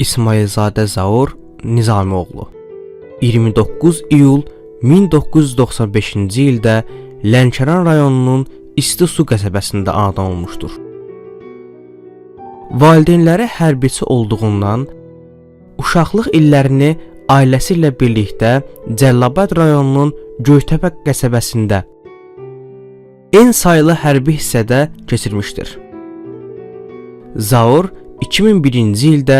İsmailzadə Zaur Nizamioğlu 29 iyul 1995-ci ildə Lənkəran rayonunun İstisu qəsəbəsində anadan olmuşdur. Valideynləri hərbiçi olduğundan uşaqlıq illərini ailəsi ilə birlikdə Cəlilabad rayonunun Göytəpə qəsəbəsində en sayılı hərbi hissədə keçirmişdir. Zaur 2001-ci ildə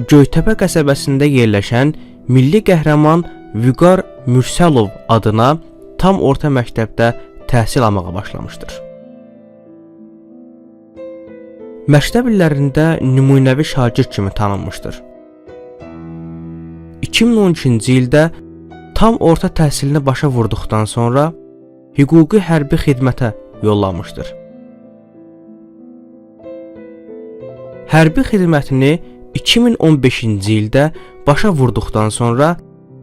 Göytəpə qəsəbəsində yerləşən milli qəhrəman Vüqar Mürsəlov adına tam orta məktəbdə təhsil almağa başlamışdır. Məktəb illərində nümunəvi şagird kimi tanınmışdır. 2012-ci ildə tam orta təhsilini başa vurduqdan sonra hüquqi hərbi xidmətə yollanmışdır. Hərbi xidmətini 2015-ci ildə başa vurduqdan sonra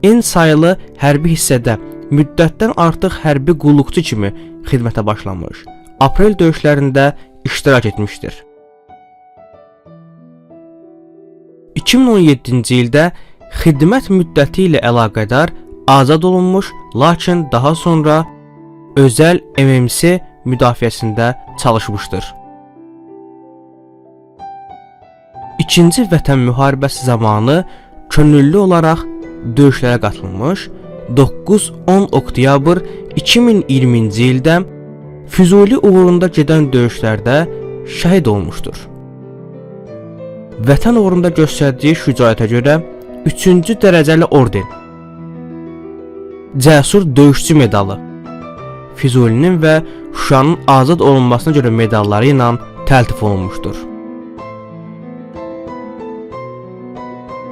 en sayılı hərbi hissədə müddətdən artıq hərbi qulluqçu kimi xidmətə başlamış, aprel döyüşlərində iştirak etmişdir. 2017-ci ildə xidmət müddəti ilə əlaqədar azad olunmuş, lakin daha sonra özəl MMC müdafiəsində çalışmışdır. İkinci Vətən müharibəsi zamanı könüllü olaraq döyüşlərə qatılmış, 9-10 oktyabr 2020-ci ildə Füzuli uğrunda gedən döyüşlərdə şəhid olmuşdur. Vətən uğrunda göstərdiyi şücaətə görə 3-cü dərəcəli orden, Cəsur döyüşçü medalı, Füzulinin və Şuşanın azad olunmasına görə medalları ilə təltif olunmuşdur.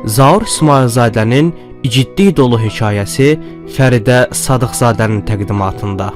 Zaur İsmailzadənin igidlik dolu hekayəsi Fəridə Sadıqzadənin təqdimatında.